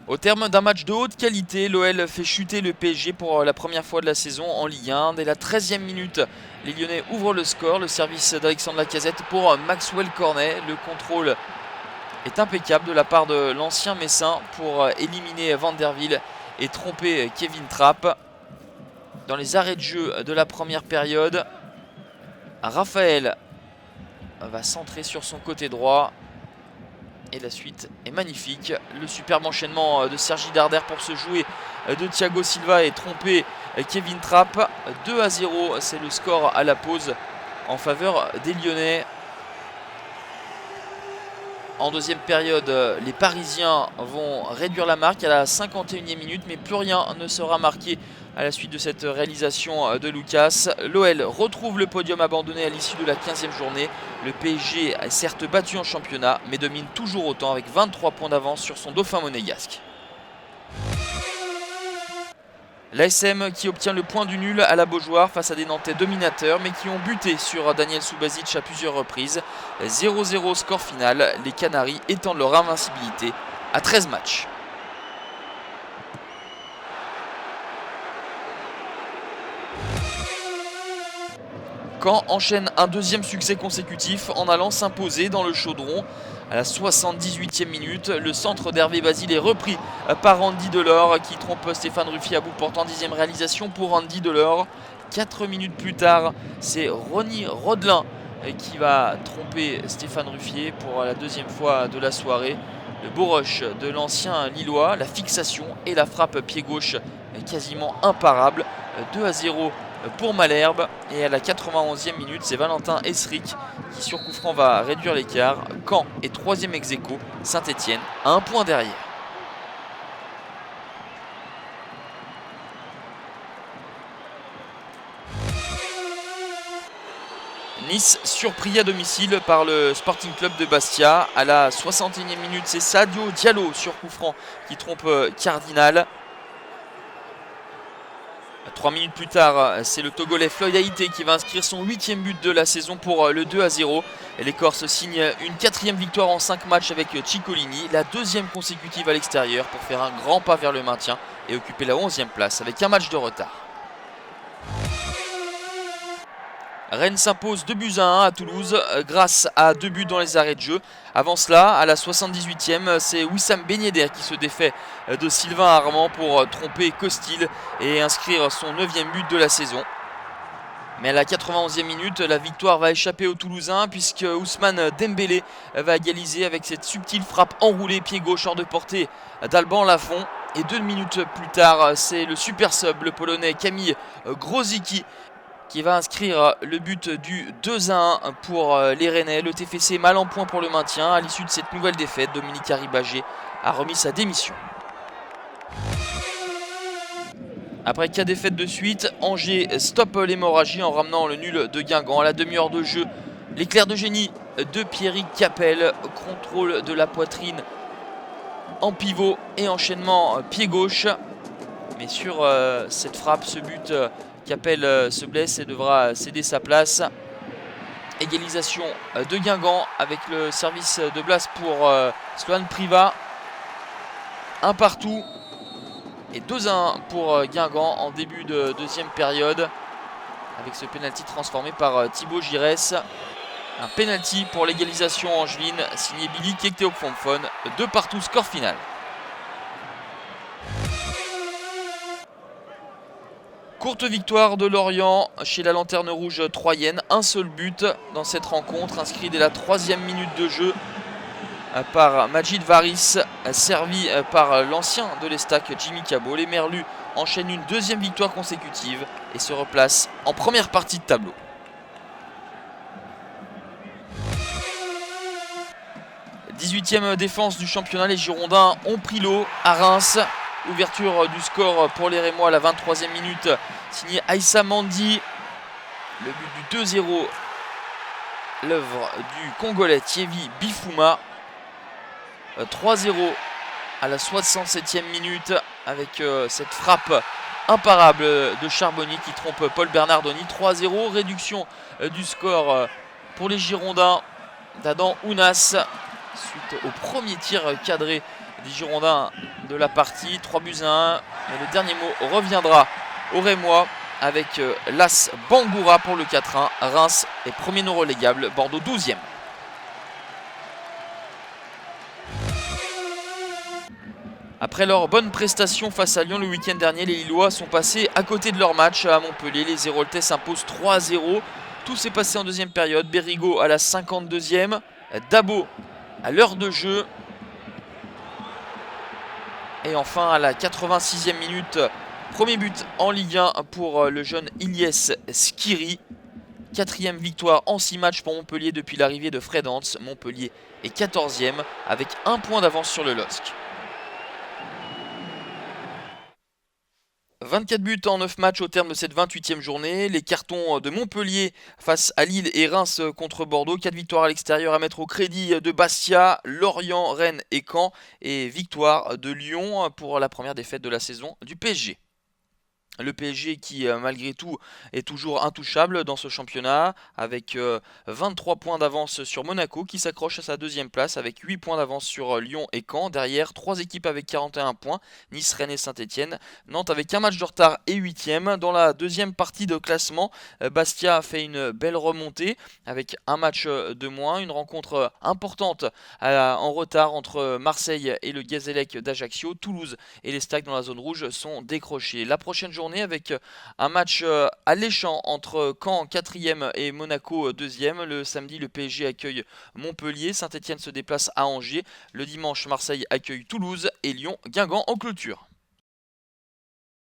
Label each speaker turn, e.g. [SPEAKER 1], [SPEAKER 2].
[SPEAKER 1] Au terme d'un match de haute qualité, l'OL fait chuter le PSG pour la première fois de la saison en Ligue 1. Dès la 13e minute, les Lyonnais ouvrent le score. Le service d'Alexandre Lacazette pour Maxwell Cornet. Le contrôle est impeccable de la part de l'ancien Messin pour éliminer Van der Wiel et tromper Kevin Trapp. Dans les arrêts de jeu de la première période, Raphaël va centrer sur son côté droit. Et la suite est magnifique. Le superbe enchaînement de Sergi Darder pour se jouer de Thiago Silva et tromper Kevin Trapp. 2-0, c'est le score à la pause en faveur des Lyonnais. En deuxième période, les Parisiens vont réduire la marque à la 51e minute, mais plus rien ne sera marqué à la suite de cette réalisation de Lucas. L'OL retrouve le podium abandonné à l'issue de la 15e journée. Le PSG est certes battu en championnat, mais domine toujours autant avec 23 points d'avance sur son dauphin monégasque. L'ASM qui obtient le point du nul à la Beaujoire face à des Nantais dominateurs mais qui ont buté sur Daniel Subasic à plusieurs reprises. 0-0 score final, les Canaries étendent leur invincibilité à 13 matchs. Caen enchaîne un deuxième succès consécutif en allant s'imposer dans le Chaudron. À la 78e minute, le centre d'Hervé Basile est repris par Andy Delors qui trompe Stéphane Ruffier à bout portant. 10e réalisation pour Andy Delors. 4 minutes plus tard, c'est Ronny Rodelin qui va tromper Stéphane Ruffier pour la deuxième fois de la soirée. Le beau rush de l'ancien Lillois, la fixation et la frappe pied gauche quasiment imparable. 2-0 pour Malherbe. Et à la 91e minute, c'est Valentin Esric qui sur coup franc va réduire l'écart. Caen est 3e ex-aequo, Saint-Etienne à 1 point derrière. Nice surpris à domicile par le Sporting Club de Bastia. À la 61e minute, c'est Sadio Diallo sur coup franc qui trompe Cardinal. 3 minutes plus tard, c'est le Togolais Floyd Haïté qui va inscrire son 8e but de la saison pour le 2-0. Et les Corses signent une 4e victoire en 5 matchs avec Ciccolini, la 2e consécutive à l'extérieur pour faire un grand pas vers le maintien et occuper la 11e place avec un match de retard. Rennes s'impose 2-1 à Toulouse grâce à 2 buts dans les arrêts de jeu. Avant cela, à la 78e, c'est Wissam Ben Yedder qui se défait de Sylvain Armand pour tromper Costil et inscrire son 9e but de la saison. Mais à la 91e minute, la victoire va échapper aux Toulousains puisque Ousmane Dembélé va égaliser avec cette subtile frappe enroulée pied gauche hors de portée d'Alban Lafont. Et 2 minutes plus tard, c'est le super sub, le Polonais Kamil Grosicki, qui va inscrire le but du 2-1 pour les Rennais. Le TFC mal en point pour le maintien. À l'issue de cette nouvelle défaite, Dominique Arribagé a remis sa démission. Après 4 défaites de suite, Angers stoppe l'hémorragie en ramenant le nul de Guingamp. À la demi-heure de jeu, l'éclair de génie de Pierrick Capel, contrôle de la poitrine en pivot et enchaînement pied gauche. Mais sur cette frappe, ce but, Capel se blesse et devra céder sa place. Égalisation de Guingamp avec le service de Blas pour Sloan Priva. 1 partout et 2-1 pour Guingamp en début de deuxième période. Avec ce pénalty transformé par Thibaut Giresse. Un pénalty pour l'égalisation angeline signé Billy Kekteokfonfon. 2 partout, score final. Courte victoire de Lorient chez la Lanterne Rouge troyenne. Un seul but dans cette rencontre, inscrit dès la 3e minute de jeu par Majid Varis, servi par l'ancien de l'Estac Jimmy Cabot. Les Merlus enchaînent une 2e victoire consécutive et se replacent en première partie de tableau. « 18e défense du championnat, les Girondins ont pris l'eau à Reims. Ouverture du score pour les Rémois à la 23e minute, signé Aïssa Mandi. Le but du 2-0, l'œuvre du Congolais Thievi Bifouma. 3-0 à la 67e minute avec cette frappe imparable de Charbonnier qui trompe Paul Bernardoni. 3-0, réduction du score pour les Girondins d'Adam Ounas suite au premier tir cadré des Girondins de la partie. 3-1. Et le dernier mot reviendra aux Rémois avec l'As Bangoura pour le 4-1. Reims est premier non relégable, Bordeaux 12e. Après leur bonne prestation face à Lyon le week-end dernier, les Lillois sont passés à côté de leur match à Montpellier. Les Héroltais s'imposent 3-0. Tout s'est passé en deuxième période. Berrigo à la 52e. Dabo à l'heure de jeu. Et enfin à la 86e minute, premier but en Ligue 1 pour le jeune Ilyes Skiri. 4e victoire en 6 matchs pour Montpellier depuis l'arrivée de Fred Hans. Montpellier est 14e avec 1 point d'avance sur le LOSC. 24 buts en 9 matchs au terme de cette 28e journée. Les cartons de Montpellier face à Lille et Reims contre Bordeaux. 4 victoires à l'extérieur à mettre au crédit de Bastia, Lorient, Rennes et Caen. Et victoire de Lyon pour la première défaite de la saison du PSG. Le PSG qui malgré tout est toujours intouchable dans ce championnat avec 23 points d'avance sur Monaco qui s'accroche à sa deuxième place avec 8 points d'avance sur Lyon et Caen. Derrière, 3 équipes avec 41 points, Nice, Rennes et Saint-Etienne. Nantes avec un match de retard et 8e. Dans la deuxième partie de classement, Bastia a fait une belle remontée avec un match de moins. Une rencontre importante en retard entre Marseille et le Gazélec d'Ajaccio. Toulouse et les Stags dans la zone rouge sont décrochés. La prochaine journée avec un match alléchant entre Caen 4e et Monaco 2e. Le samedi, le PSG accueille Montpellier, Saint-Etienne se déplace à Angers. Le dimanche, Marseille accueille Toulouse et Lyon Guingamp en clôture.